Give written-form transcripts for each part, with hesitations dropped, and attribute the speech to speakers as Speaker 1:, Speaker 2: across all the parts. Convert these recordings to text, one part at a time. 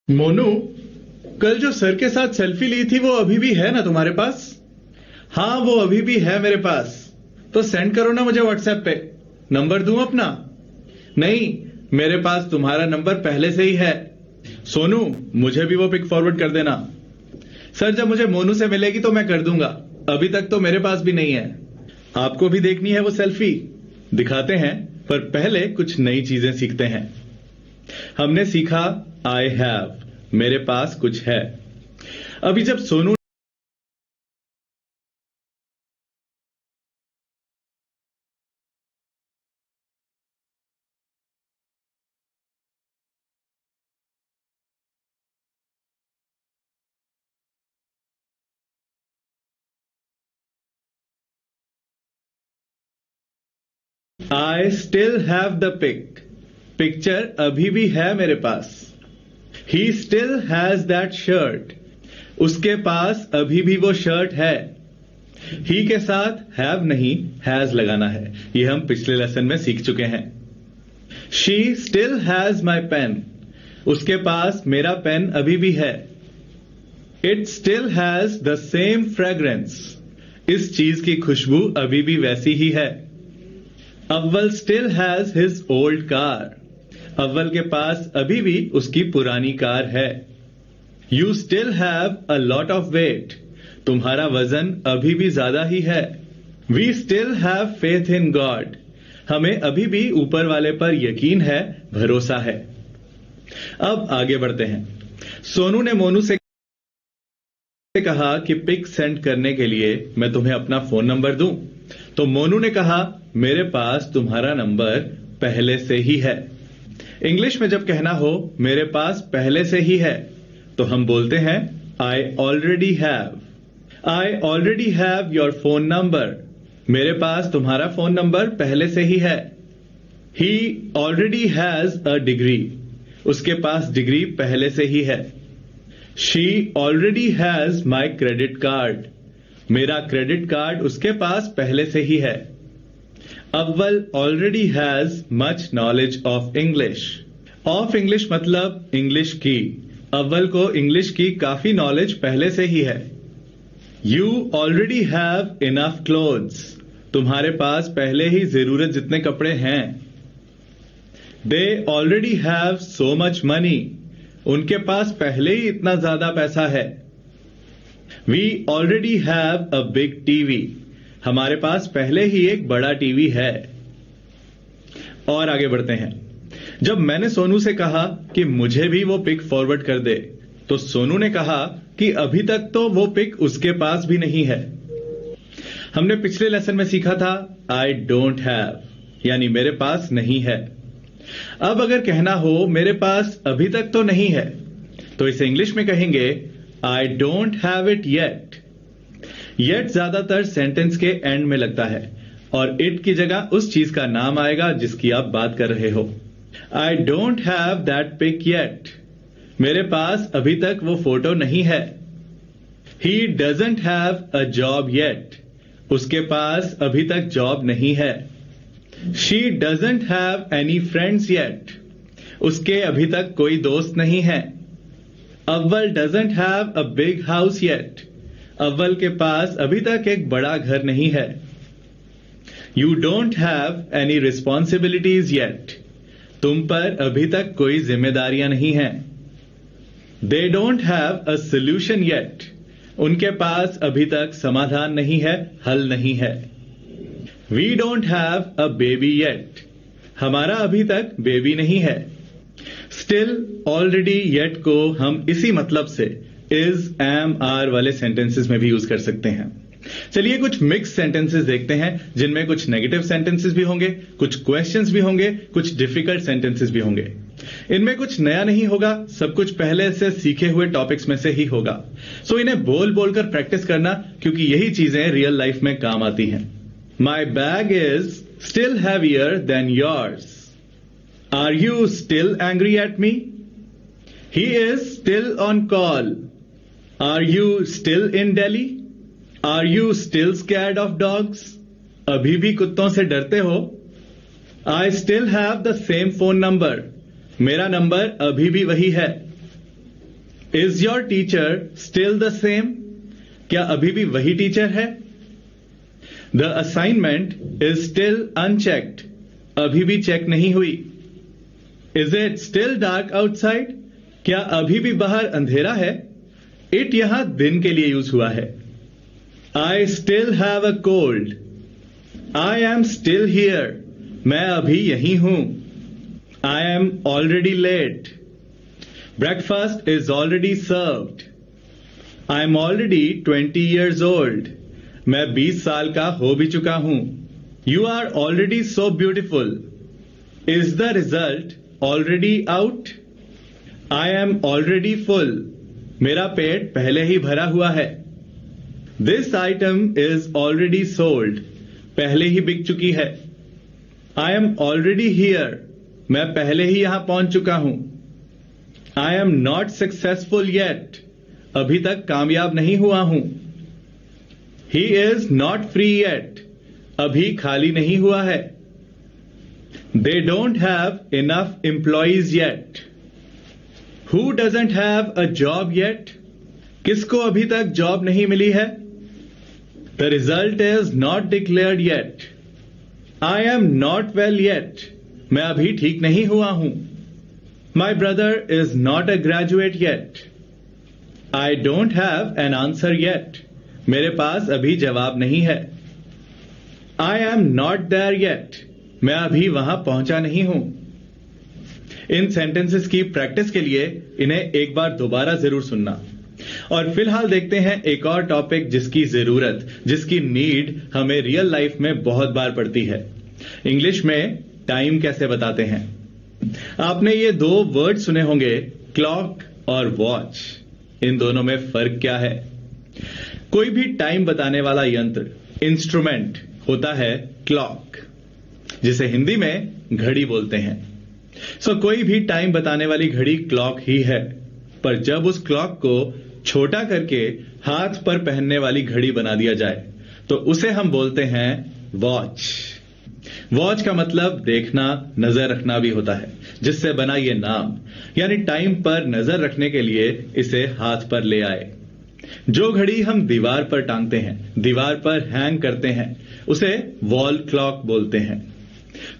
Speaker 1: मोनू, कल जो सर के साथ सेल्फी ली थी वो अभी भी है ना तुम्हारे पास? हाँ, वो अभी भी है मेरे पास। तो सेंड करो ना मुझे व्हाट्सएप पे। नंबर दूं अपना? नहीं, मेरे पास तुम्हारा नंबर पहले से ही है। सोनू, मुझे भी वो पिक फॉरवर्ड कर देना। सर, जब मुझे मोनू से मिलेगी तो मैं कर दूंगा। अभी तक तो मेरे पास भी नहीं है। आपको भी देखनी है वो सेल्फी? दिखाते हैं, पर पहले कुछ नई चीजें सीखते हैं। हमने सीखा आई हैव, मेरे पास कुछ है। अभी जब Sonu I still have the pic, picture अभी भी है मेरे पास। He still has that shirt, उसके पास अभी भी वो शर्ट है। ही के साथ हैव नहीं, हैज लगाना है। ये हम पिछले लेसन में सीख चुके हैं। She still has my pen, उसके पास मेरा पेन अभी भी है। It still has the same fragrance, इस चीज की खुशबू अभी भी वैसी ही है। Awwal still has his old car, Awwal के पास अभी भी उसकी पुरानी कार है। You still have a lot of weight, तुम्हारा वजन अभी भी ज्यादा ही है। We still have faith in God, हमें अभी भी ऊपर वाले पर यकीन है, भरोसा है। अब आगे बढ़ते हैं। सोनू ने मोनू से कहा कि पिक सेंड करने के लिए मैं तुम्हें अपना फोन नंबर दूं। तो मोनू ने कहा, मेरे पास तुम्हारा नंबर पहले से ही है। इंग्लिश में जब कहना हो मेरे पास पहले से ही है, तो हम बोलते हैं I already have. I already have your phone number, मेरे पास तुम्हारा फोन नंबर पहले से ही है। ही ऑलरेडी हैज अ डिग्री, उसके पास डिग्री पहले से ही है। She already has my credit card, मेरा क्रेडिट कार्ड उसके पास पहले से ही है। अव्वल already has much knowledge of English, of English मतलब इंग्लिश की। अव्वल को इंग्लिश की काफी नॉलेज पहले से ही है। You already have enough clothes, तुम्हारे पास पहले ही जरूरत जितने कपड़े हैं। They already have so much money, उनके पास पहले ही इतना ज्यादा पैसा है। We already have a big TV, हमारे पास पहले ही एक बड़ा टीवी है। और आगे बढ़ते हैं। जब मैंने सोनू से कहा कि मुझे भी वो पिक फॉरवर्ड कर दे, तो सोनू ने कहा कि अभी तक तो वो पिक उसके पास भी नहीं है। हमने पिछले लेसन में सीखा था आई डोंट हैव, यानी मेरे पास नहीं है। अब अगर कहना हो मेरे पास अभी तक तो नहीं है, तो इसे इंग्लिश में कहेंगे आई don't have it yet. Yet ज्यादातर सेंटेंस के एंड में लगता है और इट की जगह उस चीज का नाम आएगा जिसकी आप बात कर रहे हो। I don't have that pic yet, मेरे पास अभी तक वो फोटो नहीं है। He doesn't have a job yet, उसके पास अभी तक जॉब नहीं है। She doesn't have any friends yet, उसके अभी तक कोई दोस्त नहीं है। Awwal doesn't have a big house yet, Awwal के पास अभी तक एक बड़ा घर नहीं है। You don't have any responsibilities yet, तुम पर अभी तक कोई जिम्मेदारियां नहीं हैं। दे don't have a solution yet, उनके पास अभी तक समाधान नहीं है, हल नहीं है। We don't have a baby yet, हमारा अभी तक बेबी नहीं है। स्टिल, ऑलरेडी, येट को हम इसी मतलब से इज, एम, आर वाले सेंटेंसेस में भी यूज कर सकते हैं। चलिए कुछ मिक्स सेंटेंसेस देखते हैं जिनमें कुछ नेगेटिव सेंटेंसेस भी होंगे, कुछ क्वेश्चंस भी होंगे, कुछ डिफिकल्ट सेंटेंसेस भी होंगे। इनमें कुछ नया नहीं होगा, सब कुछ पहले से सीखे हुए टॉपिक्स में से ही होगा। सो इन्हें बोल बोलकर प्रैक्टिस करना, क्योंकि यही चीजें रियल लाइफ में काम आती हैं। My bag is still heavier than yours. Are you still angry at me? He is still on call. Are you still in Delhi? Are you still scared of dogs? अभी भी कुत्तों से डरते हो? I still have the same phone number. मेरा number अभी भी वही है। Is your teacher still the same? क्या अभी भी वही टीचर है? The assignment is still unchecked. अभी भी चेक नहीं हुई. Is it still dark outside? क्या अभी भी बाहर अंधेरा है? इट यहां दिन के लिए यूज हुआ है. I still have a cold. I am still here. मैं अभी यही हूं. I am already late. Breakfast is already served. I am already 20 years old. मैं 20 साल का हो भी चुका हूं. You are already so beautiful. Is the result already out? I am already full. मेरा पेट पहले ही भरा हुआ है. This item is already sold. पहले ही बिक चुकी है. I am already here. मैं पहले ही यहां पहुंच चुका हूं. I am not successful yet. अभी तक कामयाब नहीं हुआ हूं. He is not free yet. अभी खाली नहीं हुआ है. They don't have enough employees yet. Who doesn't have a job yet? किसको अभी तक जॉब नहीं मिली है? The result is not declared yet. I am not well yet. मैं अभी ठीक नहीं हुआ हूं. My brother is not a graduate yet. I don't have an answer yet. मेरे पास अभी जवाब नहीं है. I am not there yet. मैं अभी वहां पहुंचा नहीं हूं. इन सेंटेंसेस की प्रैक्टिस के लिए इन्हें एक बार दोबारा जरूर सुनना. और फिलहाल देखते हैं एक और टॉपिक जिसकी जरूरत, जिसकी नीड हमें रियल लाइफ में बहुत बार पड़ती है. इंग्लिश में टाइम कैसे बताते हैं. आपने ये दो वर्ड सुने होंगे, क्लॉक और वॉच. इन दोनों में फर्क क्या है? कोई भी टाइम बताने वाला यंत्र, इंस्ट्रूमेंट होता है क्लॉक, जिसे हिंदी में घड़ी बोलते हैं. सो कोई भी टाइम बताने वाली घड़ी क्लॉक ही है. पर जब उस क्लॉक को छोटा करके हाथ पर पहनने वाली घड़ी बना दिया जाए तो उसे हम बोलते हैं वॉच. वॉच का मतलब देखना, नजर रखना भी होता है, जिससे बना ये नाम. यानी टाइम पर नजर रखने के लिए इसे हाथ पर ले आए. जो घड़ी हम दीवार पर टांगते हैं, दीवार पर हैंग करते हैं, उसे वॉल क्लॉक बोलते हैं.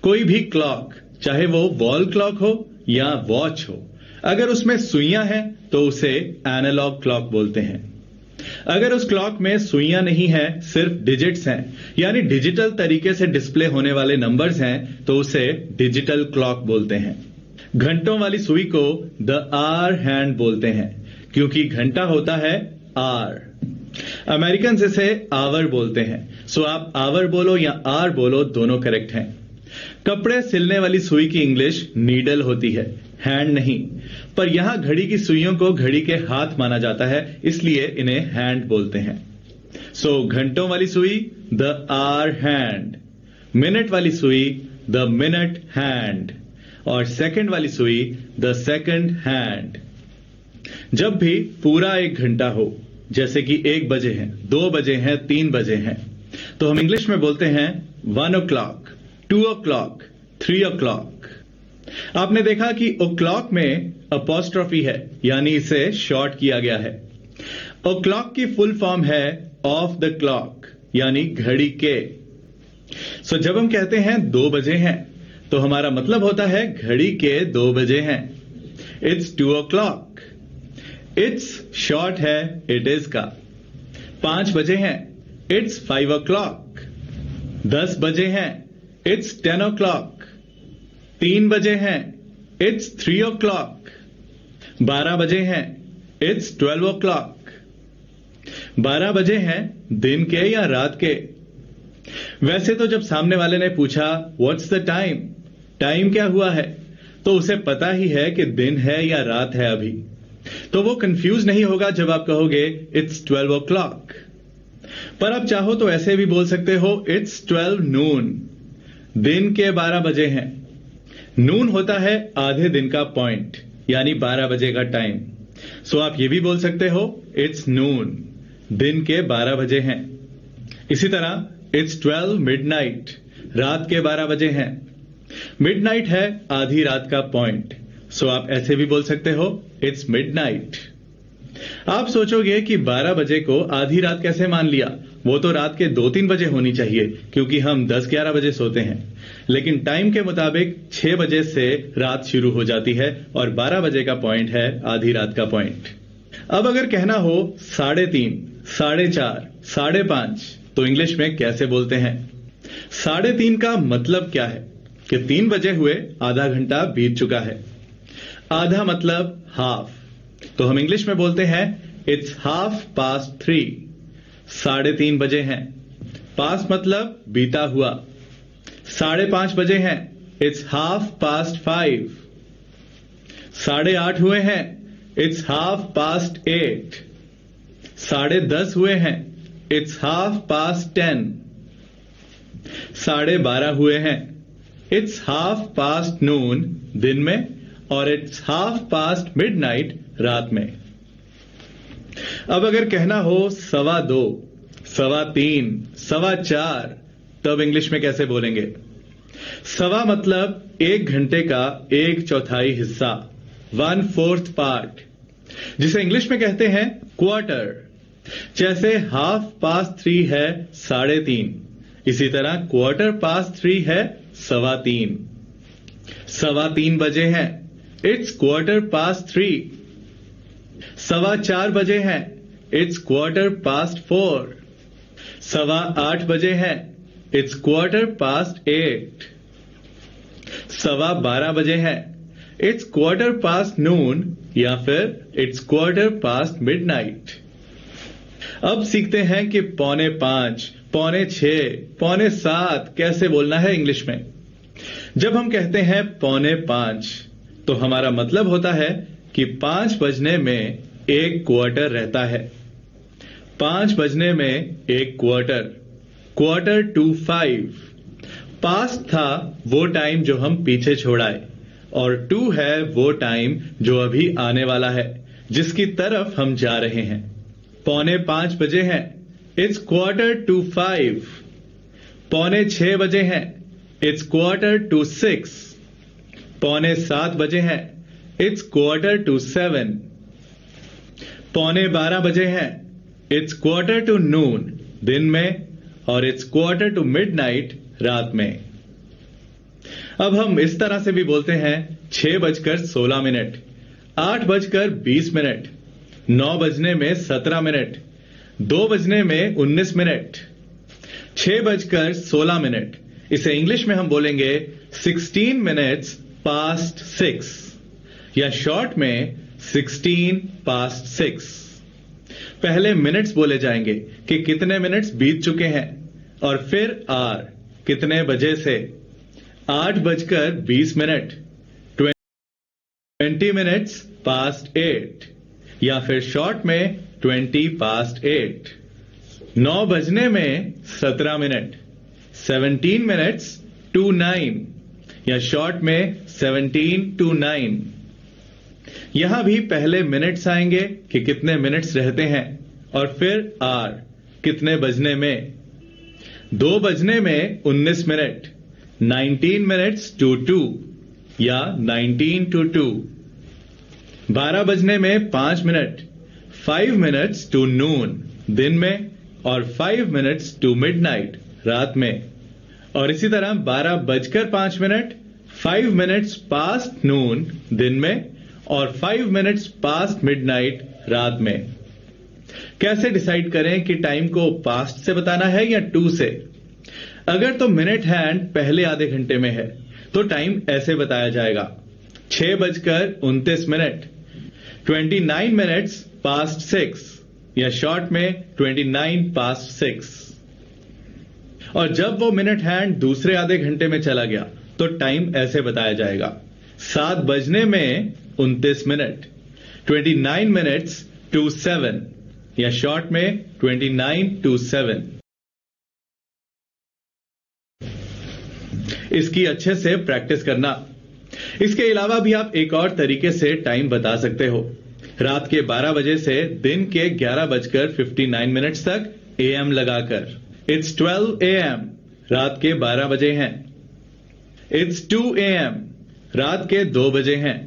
Speaker 1: कोई भी क्लॉक, चाहे वो वॉल क्लॉक हो या वॉच हो, अगर उसमें सुइयां हैं तो उसे एनालॉग क्लॉक बोलते हैं. अगर उस क्लॉक में सुइयां नहीं है, सिर्फ डिजिट्स हैं, यानी डिजिटल तरीके से डिस्प्ले होने वाले नंबर्स हैं, तो उसे डिजिटल क्लॉक बोलते हैं. घंटों वाली सुई को द आवर हैंड बोलते हैं, क्योंकि घंटा होता है आर. अमेरिकन इसे आवर बोलते हैं. सो आप आवर बोलो या आर बोलो, दोनों करेक्ट हैं. कपड़े सिलने वाली सुई की इंग्लिश नीडल होती है, हैंड नहीं. पर यहां घड़ी की सुइयों को घड़ी के हाथ माना जाता है, इसलिए इन्हें हैंड बोलते हैं. सो घंटों वाली सुई द आवर हैंड, मिनट वाली सुई द मिनट हैंड, और सेकंड वाली सुई द सेकंड हैंड. जब भी पूरा 1 घंटा हो, जैसे कि 1 बजे हैं, 2 बजे हैं, 3 बजे हैं, तो हम इंग्लिश में बोलते हैं 1 o'clock, 2 o'clock, 3 o'clock. आपने देखा कि ओ क्लॉक में अपॉस्ट्रोफी है, यानी इसे शॉर्ट किया गया है. ओ क्लॉक की फुल फॉर्म है ऑफ द क्लॉक, यानी घड़ी के. सो जब हम कहते हैं 2 बजे हैं, तो हमारा मतलब होता है घड़ी के 2 बजे हैं. It's 2 o'clock. इट्स शॉर्ट है इट इज का. 5 बजे हैं, इट्स 5 o'clock. 10 बजे हैं, इट्स 10 o'clock. 3 बजे हैं, इट्स 3 o'clock. 12 बजे हैं, इट्स 12 o'clock. 12 बजे हैं दिन के या रात के. वैसे तो जब सामने वाले ने पूछा व्हाट्स द टाइम, टाइम क्या हुआ है, तो उसे पता ही है कि दिन है या रात है अभी. तो वो कंफ्यूज नहीं होगा जब आप कहोगे इट्स 12 o'clock. पर आप चाहो तो ऐसे भी बोल सकते हो इट्स 12 noon. दिन के 12 बजे हैं. नून होता है आधे दिन का पॉइंट, यानी 12 बजे का टाइम. सो आप ये भी बोल सकते हो इट्स नून, दिन के 12 बजे हैं. इसी तरह इट्स 12 midnight, रात के 12 बजे हैं. मिडनाइट है आधी रात का पॉइंट, सो आप ऐसे भी बोल सकते हो इट्स मिडनाइट. आप सोचोगे कि 12 बजे को आधी रात कैसे मान लिया, वो तो रात के 2-3 बजे होनी चाहिए क्योंकि हम 10-11 बजे सोते हैं। लेकिन टाइम के मुताबिक 6 बजे से रात शुरू हो जाती है और 12 बजे का पॉइंट है आधी रात का पॉइंट। अब अगर कहना हो 3:30, 4:30, 5:30 तो इंग्लिश में कैसे बोलते हैं? 3:30 का मतलब क्या है कि 3 बजे हुए, आधा घंटा बीत चुका है। आधा मतलब हाफ, तो हम इंग्लिश में बोलते हैं इट्स 3:30। 3:30 बजे हैं। पास मतलब बीता हुआ। 5:30 बजे हैं। इट्स 5:30। 8:30 हुए हैं। इट्स 8:30। 10:30 हुए हैं। इट्स 10:30। 12:30 हुए हैं। इट्स 12:30 दिन में और इट्स 12:30 मिडनाइट रात में। अब अगर कहना हो 2:15, 3:15, 4:15 तब इंग्लिश में कैसे बोलेंगे? सवा मतलब 1 घंटे का 1/4 हिस्सा, 1/4 पार्ट, जिसे इंग्लिश में कहते हैं क्वार्टर। जैसे 3:30 है 3:30, इसी तरह 3:15 है 3:15। 3:15 बजे हैं। इट्स 3:15। 4:15 बजे हैं। इट्स 4:15। 8:15 बजे हैं। इट्स 8:15। 12:15 बजे हैं। इट्स 12:15 नून या फिर इट्स 12:15 मिडनाइट। अब सीखते हैं कि 4:45, 6:45, 4:45 कैसे बोलना है इंग्लिश में। जब हम कहते हैं 4:45 तो हमारा मतलब होता है कि 5 बजने में 1 क्वार्टर रहता है। 5 बजने में 1 क्वार्टर, 4:45। पास्ट था वो टाइम जो हम पीछे छोड़ाए और 2 है वो टाइम जो अभी आने वाला है, जिसकी तरफ हम जा रहे हैं। 4:45 बजे हैं। इट्स 4:45। 6:45 बजे हैं। इट्स 6:45। 7:45 बजे हैं। इट्स 7:45। 11:15 बजे हैं। इट्स 12:45 दिन में और इट्स 12:45 मिडनाइट रात में। अब हम इस तरह से भी बोलते हैं 6:16, 8:20, 9 बजने में 17 मिनट, 2 बजने में 19 मिनट, 6:16। इसे इंग्लिश में हम बोलेंगे 16 minutes past 6 या शॉर्ट में 16 past 6। पहले मिनट्स बोले जाएंगे कि कितने मिनट्स बीत चुके हैं और फिर आर, कितने बजे से। 8:20, 20 minutes past 8 या फिर शॉर्ट में 20 past 8। 9 बजने में 17 मिनट, 17 minutes to 9 या शॉर्ट में 17 to 9। यहां भी पहले मिनट्स आएंगे कि कितने मिनट्स रहते हैं और फिर आर, कितने बजने में। 2 बजने में 19 मिनट, 19 minutes to 2 या 19 to 2। 12 बजने में 5 मिनट, 5 minutes to noon दिन में और 5 minutes to midnight रात में। और इसी तरह 12:05, 5 minutes past noon दिन में और 5 minutes past midnight रात में। कैसे डिसाइड करें कि टाइम को पास्ट से बताना है या टू से? अगर तो मिनट हैंड पहले आधे घंटे में है तो टाइम ऐसे बताया जाएगा 6:29, 29 minutes past 6 या शॉर्ट में 29 past 6। और जब वो मिनट हैंड दूसरे आधे घंटे में चला गया तो टाइम ऐसे बताया जाएगा 7 बजने में 29 मिनट, 29 minutes to 7 या शॉर्ट में 29 to 7। इसकी अच्छे से प्रैक्टिस करना। इसके अलावा भी आप एक और तरीके से टाइम बता सकते हो। रात के 12 बजे से दिन के 11:59 तक AM लगाकर। इट्स 12 AM, रात के 12 बजे हैं। इट्स 2 AM, रात के 2 बजे हैं।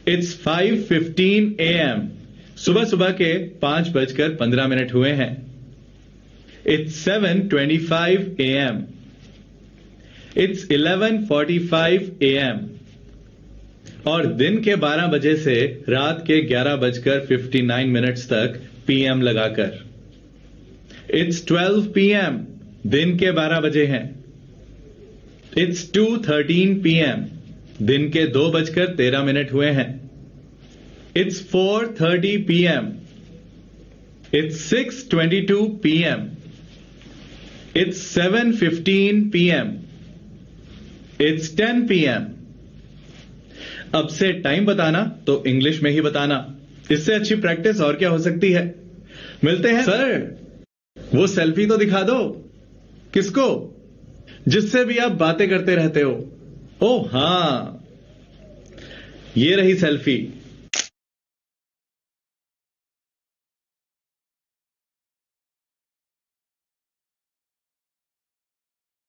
Speaker 1: इट्स 5:15 AM, सुबह सुबह के 5:15 हुए हैं. It's 7:25 a.m. It's 11:45 a.m. और दिन के 12 बजे से रात के 11:59 तक PM लगाकर. It's 12 p.m. दिन के 12 बजे हैं. It's 2:13 p.m. दिन के 2:13 हुए हैं. It's 4:30 p.m. It's 6:22 p.m. It's 7:15 p.m. It's 10 p.m. अब से टाइम बताना तो इंग्लिश में ही बताना. इससे अच्छी प्रैक्टिस और क्या हो सकती है. मिलते हैं. सर, वो सेल्फी तो दिखा दो. किसको? जिससे भी आप बातें करते रहते हो. ओह हाँ, ये रही सेल्फी.